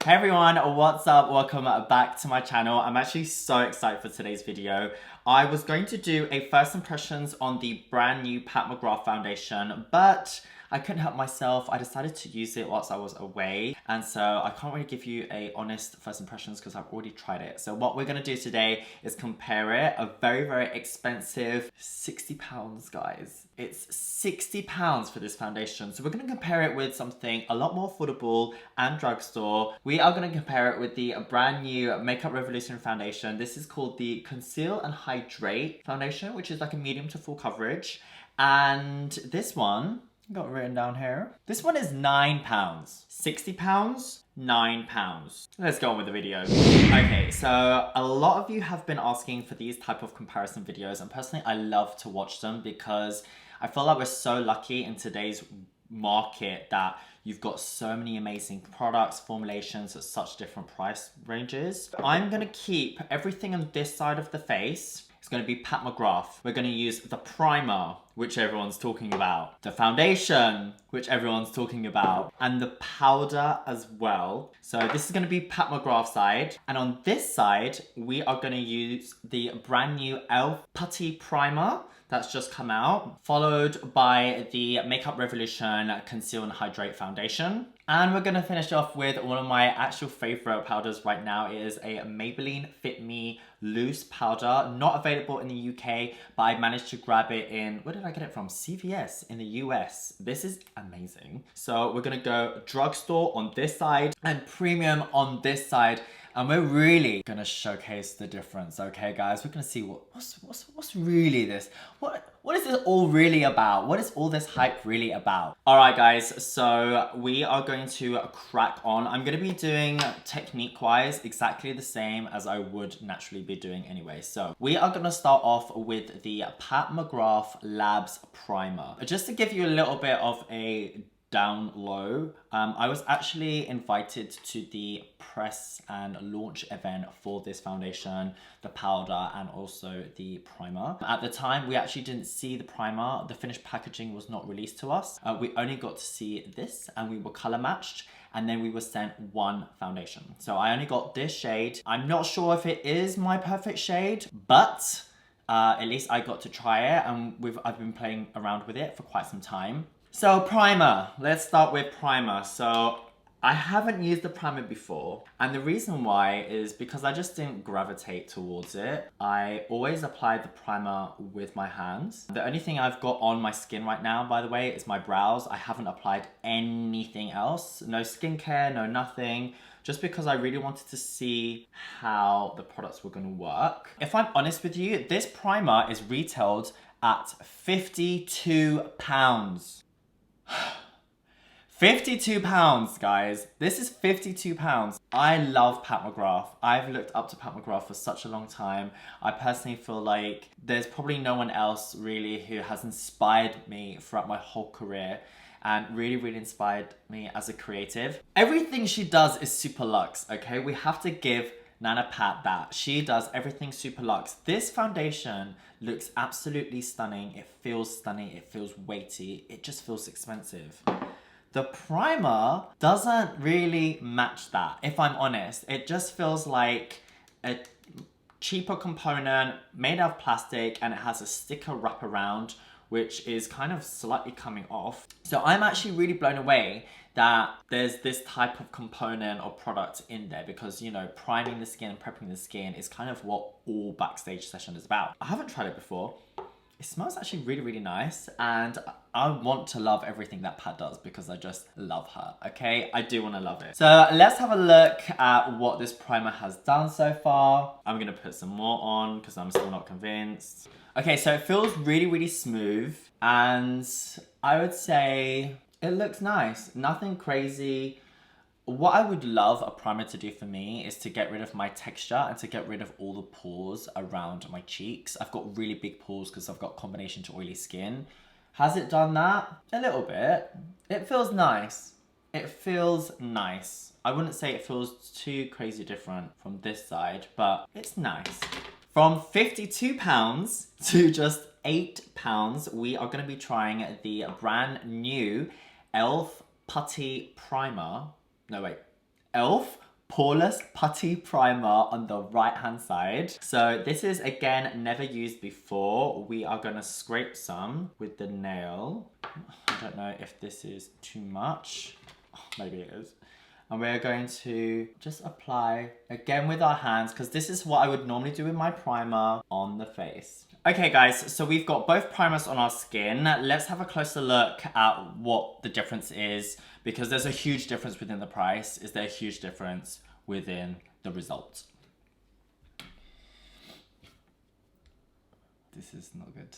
Hey everyone, what's up? Welcome back to my channel. I'm actually so excited for today's video. I was going to do a first impressions on the brand new Pat McGrath foundation, but I couldn't help myself. I decided to use it whilst I was away, and so I can't really give you a honest first impressions because I've already tried it. So what we're gonna do today is compare it. A very expensive £60, guys. It's £60 for this foundation. So we're gonna compare it with something a lot more affordable and drugstore. We are gonna compare it with the brand new Makeup Revolution foundation. This is called the Conceal and Hydrate foundation, which is like a medium to full coverage. And this one, got written down here. This one is £9. £60, £9. Let's go on with the video. Okay, so a lot of you have been asking for these type of comparison videos, and personally I love to watch them because I feel like we're so lucky in today's market that you've got so many amazing products, formulations at such different price ranges. I'm gonna keep everything on this side of the face. It's going to be Pat McGrath. We're going to use the primer, which everyone's talking about, the foundation, which everyone's talking about, and the powder as well. So this is going to be Pat McGrath side. And on this side, we are going to use the brand new e.l.f. Putty primer that's just come out, followed by the Makeup Revolution Conceal and Hydrate foundation. And we're gonna finish off with one of my actual favorite powders right now. It is a Maybelline Fit Me loose powder, not available in the UK, but I managed to grab it in, where did I get it from? CVS in the US. This is amazing. So we're gonna go drugstore on this side and premium on this side. And we're really gonna showcase the difference, okay guys? We're gonna see what's really this. What is this all really about? What is all this hype really about? All right guys, so we are going to crack on. I'm gonna be doing technique-wise exactly the same as I would naturally be doing anyway. So we are gonna start off with the Pat McGrath Labs Primer. Just to give you a little bit of a down low, I was actually invited to the press and launch event for this foundation, the powder and also the primer. At the time, we actually didn't see the primer. The finished packaging was not released to us. We only got to see this, and we were color matched, and then we were sent one foundation. So I only got this shade. I'm not sure if it is my perfect shade, but at least I got to try it, and I've been playing around with it for quite some time. So primer, let's start with primer. So I haven't used the primer before, and the reason why is because I just didn't gravitate towards it. I always apply the primer with my hands. The only thing I've got on my skin right now, by the way, is my brows. I haven't applied anything else. No skincare, no nothing. Just because I really wanted to see how the products were gonna work. If I'm honest with you, this primer is retailed at £52. £52, guys. This is £52. I love Pat McGrath. I've looked up to Pat McGrath for such a long time. I personally feel like there's probably no one else really who has inspired me throughout my whole career and really inspired me as a creative. Everything she does is super luxe, okay? We have to give Nana Pat that. She does everything super luxe. This foundation looks absolutely stunning. It feels stunning. It feels weighty. It just feels expensive. The primer doesn't really match that, if I'm honest. It just feels like a cheaper component made out of plastic, and it has a sticker wraparound, which is kind of slightly coming off. So I'm actually really blown away that there's this type of component or product in there, because, you know, priming the skin and prepping the skin is kind of what all backstage session is about. I haven't tried it before. It smells actually really nice, and I want to love everything that Pat does because I just love her, okay? I do want to love it. So let's have a look at what this primer has done so far. I'm gonna put some more on because I'm still not convinced. Okay, so it feels really smooth, and I would say it looks nice. Nothing crazy. What I would love a primer to do for me is to get rid of my texture and to get rid of all the pores around my cheeks. I've got really big pores because I've got combination to oily skin. Has it done that? A little bit. It feels nice. It feels nice. I wouldn't say it feels too crazy different from this side, but it's nice. From £52 to just £8, we are going to be trying the brand new e.l.f. Putty Primer. No, wait. e.l.f. Poreless Putty Primer on the right hand side. So this is, again, never used before. We are going to scrape some with the nail. I don't know if this is too much. Oh, maybe it is. And we're going to just apply again with our hands, because this is what I would normally do with my primer on the face. Okay guys, so we've got both primers on our skin. Let's have a closer look at what the difference is, because there's a huge difference within the price. Is there a huge difference within the result? This is not good.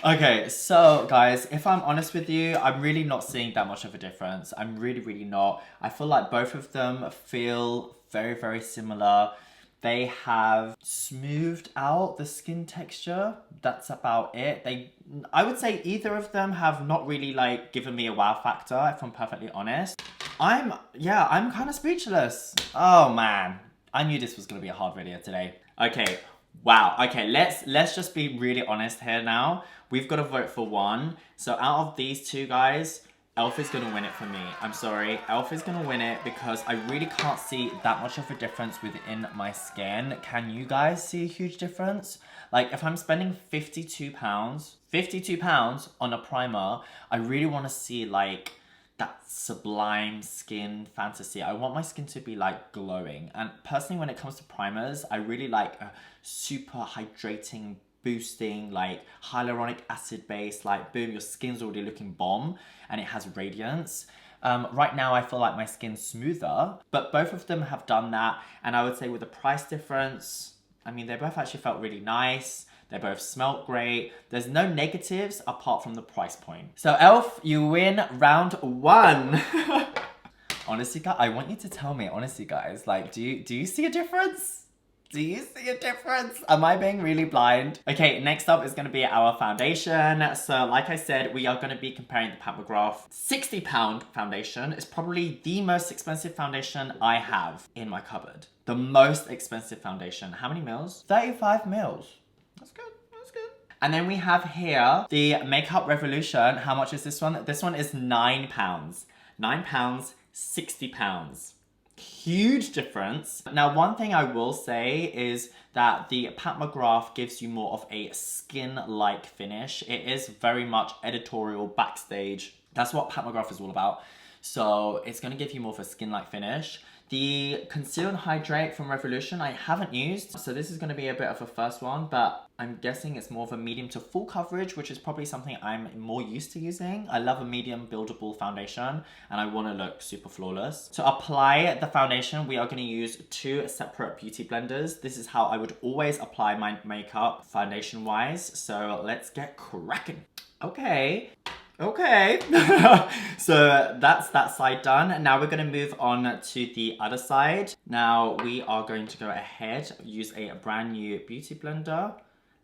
Okay, so guys, if I'm honest with you, I'm really not seeing that much of a difference. I'm really not. I feel like both of them feel very similar. They have smoothed out the skin texture. That's about it. I would say either of them have not really like given me a wow factor, if I'm perfectly honest. I'm kind of speechless. Oh man, I knew this was gonna be a hard video today. Okay, wow. Okay, let's just be really honest here now. We've got to vote for one. So out of these two guys, Elf is going to win it for me. I'm sorry. Elf is going to win it because I really can't see that much of a difference within my skin. Can you guys see a huge difference? Like if I'm spending £52 on a primer, I really want to see like that sublime skin fantasy. I want my skin to be like glowing. And personally, when it comes to primers, I really like a super hydrating, boosting, like hyaluronic acid base, like boom, your skin's already looking bomb and it has radiance. Right now I feel like my skin's smoother, but both of them have done that. And I would say with the price difference, I mean, they both actually felt really nice. They both smelled great. There's no negatives apart from the price point. So Elf, you win round one. Honestly, guys, I want you to tell me, honestly guys, like, do you see a difference? Do you see a difference? Am I being really blind? Okay, next up is going to be our foundation. So like I said, we are going to be comparing the Pat McGrath £60 foundation. It's probably the most expensive foundation I have in my cupboard. The most expensive foundation. How many mils? 35 mils. That's good. That's good. And then we have here the Makeup Revolution. How much is this one? This one is £9. £9, £60. Huge difference. Now, one thing I will say is that the Pat McGrath gives you more of a skin-like finish. It is very much editorial, backstage. That's what Pat McGrath is all about. So it's going to give you more of a skin-like finish. The Conceal and Hydrate from Revolution I haven't used, so this is going to be a bit of a first one, but I'm guessing it's more of a medium to full coverage, which is probably something I'm more used to using. I love a medium buildable foundation and I want to look super flawless. To apply the foundation, we are going to use two separate beauty blenders. This is how I would always apply my makeup foundation wise, so let's get cracking. Okay. So that's that side done. Now we're going to move on to the other side. Now we are going to go ahead, use a brand new beauty blender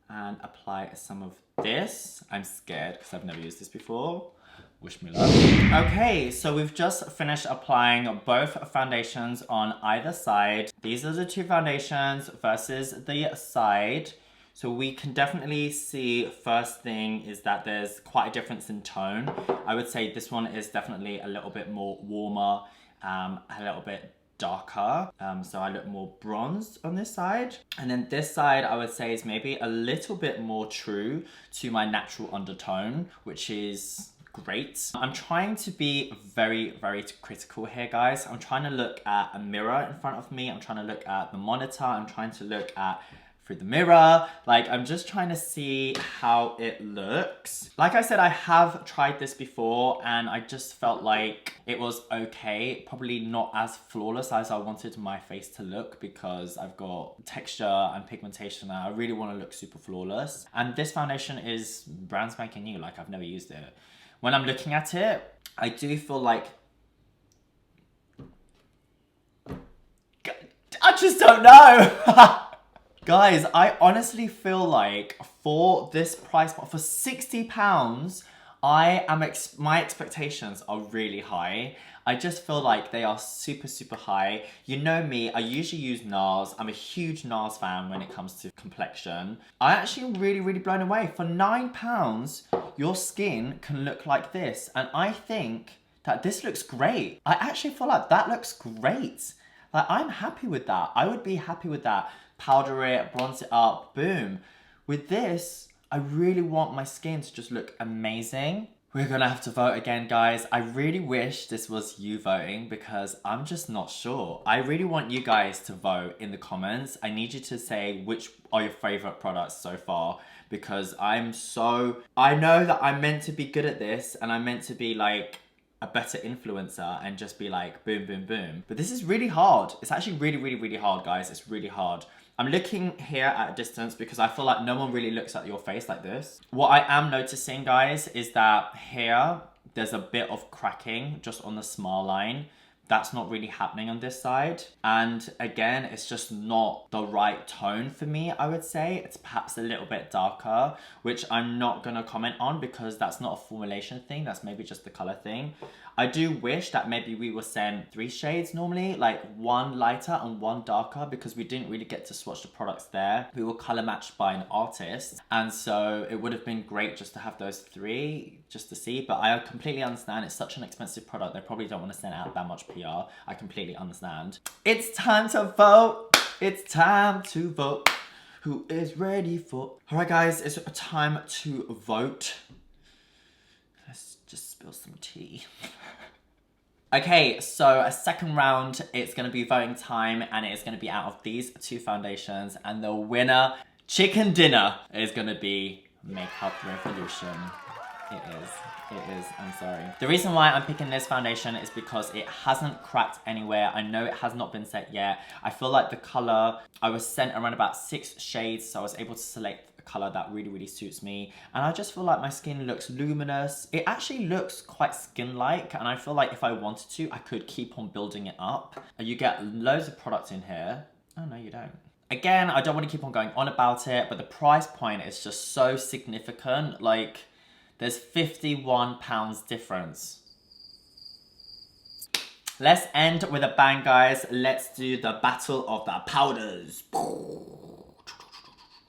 and apply some of this. I'm scared because I've never used this before. Wish me luck. Okay, so we've just finished applying both foundations on either side. These are the two foundations versus the side. So we can definitely see, first thing is that there's quite a difference in tone. I would say this one is definitely a little bit more warmer, a little bit darker. So I look more bronzed on this side. And then this side I would say is maybe a little bit more true to my natural undertone, which is great. I'm trying to be very critical here, guys. I'm trying to look at a mirror in front of me. I'm trying to look at the monitor. I'm trying to look at through the mirror. Like, I'm just trying to see how it looks. Like I said, I have tried this before and I just felt like it was okay. Probably not as flawless as I wanted my face to look because I've got texture and pigmentation and I really want to look super flawless. And this foundation is brand spanking new, like I've never used it. When I'm looking at it, I do feel like I just don't know. Guys, I honestly feel like for this price, for £60, my expectations are really high. I just feel like they are super high. You know me, I usually use NARS. I'm a huge NARS fan when it comes to complexion. I actually am really blown away. For £9, your skin can look like this. And I think Like, this looks great. I actually feel like that looks great. Like, I'm happy with that. I would be happy with that. Powder it, bronze it up, boom. With this, I really want my skin to just look amazing. We're gonna have to vote again, guys. I really wish this was you voting because I'm just not sure. I really want you guys to vote in the comments. I need you to say which are your favorite products so far because I know that I'm meant to be good at this and I'm meant to be like a better influencer and just be like boom, boom, boom. But this is really hard. It's actually really, really, really hard, guys. It's really hard. I'm looking here at a distance because I feel like no one really looks at your face like this. What I am noticing, guys, is that here, there's a bit of cracking just on the smile line. That's not really happening on this side. And again, it's just not the right tone for me, I would say. It's perhaps a little bit darker, which I'm not gonna comment on because that's not a formulation thing. That's maybe just the color thing. I do wish that maybe we were sent 3 shades normally, like 1 lighter and 1 darker because we didn't really get to swatch the products there. We were color matched by an artist. And so it would have been great just to have those 3 just to see, but I completely understand it's such an expensive product. They probably don't want to send out that much PR. I completely understand. It's time to vote. It's time to vote. Who is ready for... All right, guys, it's time to vote. Let's just spill some tea. Okay, so a second round, it's gonna be voting time and it's gonna be out of these 2 foundations and the winner, chicken dinner, is gonna be Makeup Revolution. It is, I'm sorry. The reason why I'm picking this foundation is because it hasn't cracked anywhere. I know it has not been set yet. I feel like the color, I was sent around about 6 shades, so I was able to select color that really, really suits me. And I just feel like my skin looks luminous. It actually looks quite skin-like, and I feel like if I wanted to, I could keep on building it up. You get loads of products in here. Oh, no, you don't. Again, I don't want to keep on going on about it, but the price point is just so significant. Like, there's £51 difference. Let's end with a bang, guys. Let's do the battle of the powders.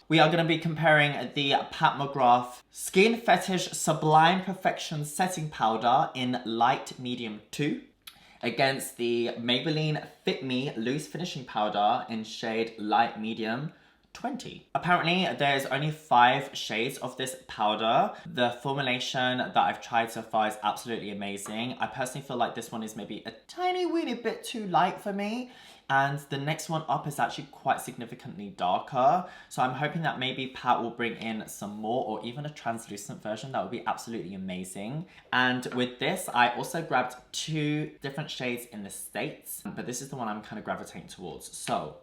We are going to be comparing the Pat McGrath Skin Fetish Sublime Perfection Setting Powder in Light Medium 2 against the Maybelline Fit Me Loose Finishing Powder in shade Light Medium 20. Apparently, there's only 5 shades of this powder. The formulation that I've tried so far is absolutely amazing. I personally feel like this one is maybe a tiny weeny bit too light for me. And the next one up is actually quite significantly darker. So I'm hoping that maybe Pat will bring in some more or even a translucent version. That would be absolutely amazing. And with this, I also grabbed 2 different shades in the States, but this is the one I'm kind of gravitating towards. So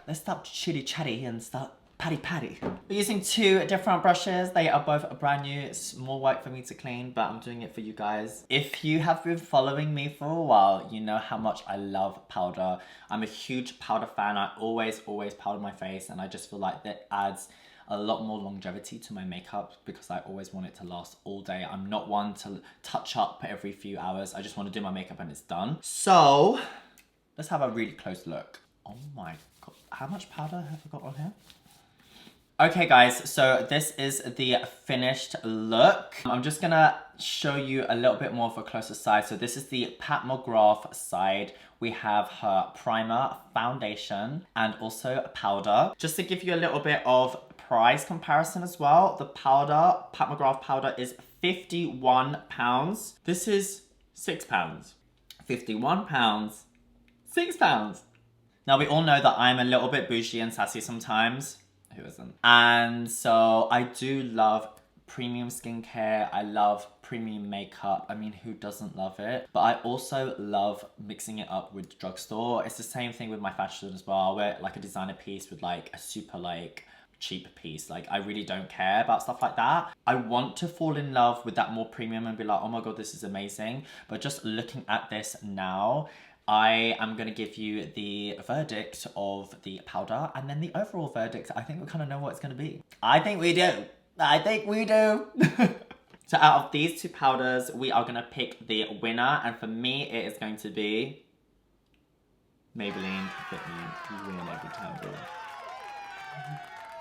let's stop chitty chatty and start patty. We're using 2 different brushes. They are both brand new. It's more work for me to clean, but I'm doing it for you guys. If you have been following me for a while, you know how much I love powder. I'm a huge powder fan. I always powder my face, and I just feel like that adds a lot more longevity to my makeup because I always want it to last all day. I'm not one to touch up every few hours. I just want to do my makeup and it's done. So let's have a really close look. Oh my God, how much powder have I got on here? Okay guys, so this is the finished look. I'm just gonna show you a little bit more of a closer side. So this is the Pat McGrath side. We have her primer, foundation, and also a powder. Just to give you a little bit of price comparison as well, the powder, Pat McGrath powder, is £51. This is £6. £51, £6. Now we all know that I'm a little bit bougie and sassy sometimes. Who isn't? And so I do love premium skincare. I love premium makeup. I mean, who doesn't love it? But I also love mixing it up with drugstore. It's the same thing with my fashion as well. I'll wear like a designer piece with like a super like cheap piece. Like, I really don't care about stuff like that. I want to fall in love with that more premium and be like, oh my God, this is amazing. But just looking at this now, I am going to give you the verdict of the powder and then the overall verdict. I think we kind of know what it's going to be. I think we do. I think we do. So out of these 2 powders, we are going to pick the winner. And for me, it is going to be Maybelline Fit Me. You win every time, bro.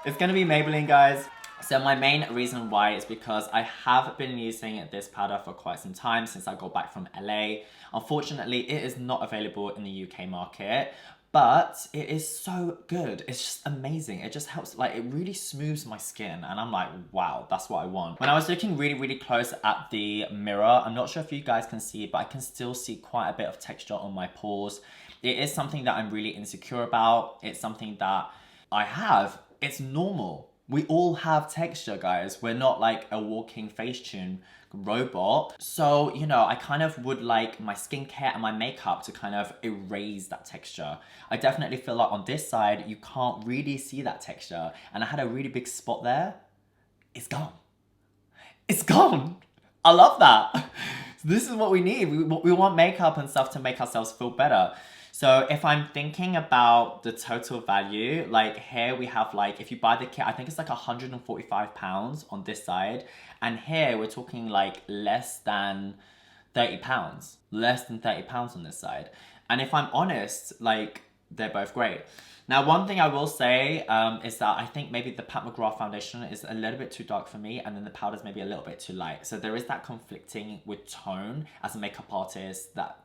It's going to be Maybelline, guys. So my main reason why is because I have been using this powder for quite some time since I got back from LA. Unfortunately, it is not available in the UK market, but it is so good. It's just amazing. It just helps, like, it really smooths my skin, and I'm like, wow, that's what I want. When I was looking really close at the mirror, I'm not sure if you guys can see, but I can still see quite a bit of texture on my pores. It is something that I'm really insecure about. It's something that I have. It's normal. We all have texture, guys. We're not like a walking Facetune robot. So, you know, I kind of would like my skincare and my makeup to kind of erase that texture. I definitely feel like on this side, you can't really see that texture. And I had a really big spot there. It's gone. It's gone. I love that. This is what we need. We want makeup and stuff to make ourselves feel better. So if I'm thinking about the total value, like here we have like, if you buy the kit, I think it's like £145 on this side. And here we're talking like less than £30. Less than £30 on this side. And if I'm honest, like they're both great. Now, one thing I will say is that I think maybe the Pat McGrath foundation is a little bit too dark for me, and then the powder's maybe a little bit too light. So there is that conflicting with tone as a makeup artist that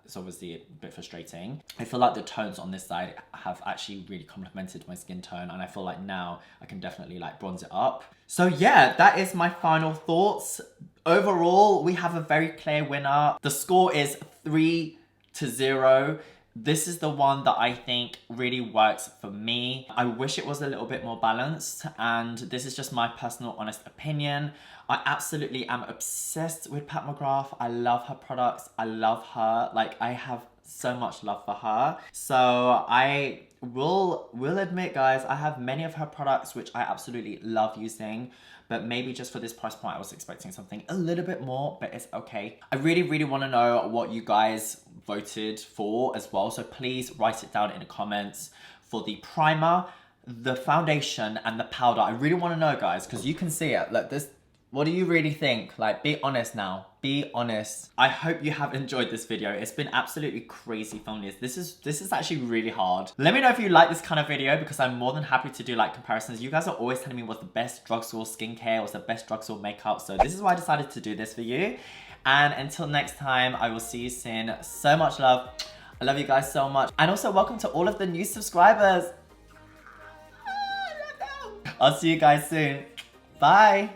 is obviously a bit frustrating. I feel like the tones on this side have actually really complemented my skin tone, and I feel like now I can definitely like bronze it up. So yeah, that is my final thoughts. Overall, we have a very clear winner. The score is 3-0. This is the one that I think really works for me. I wish it was a little bit more balanced, and this is just my personal honest opinion. I absolutely am obsessed with Pat McGrath. I love her products. I love her. Like, I have so much love for her. So I will admit, guys, I have many of her products which I absolutely love using, but maybe just for this price point, I was expecting something a little bit more, but it's okay. I really want to know what you guys voted for as well. So please write it down in the comments for the primer, the foundation, and the powder. I really want to know, guys, because you can see it. Look, this. What do you really think? Like, be honest now. Be honest. I hope you have enjoyed this video. It's been absolutely crazy filming this. This is actually really hard. Let me know if you like this kind of video, because I'm more than happy to do like comparisons. You guys are always telling me what's the best drugstore skincare, what's the best drugstore makeup. So this is why I decided to do this for you. And until next time, I will see you soon. So much love. I love you guys so much. And also welcome to all of the new subscribers. I'll see you guys soon. Bye.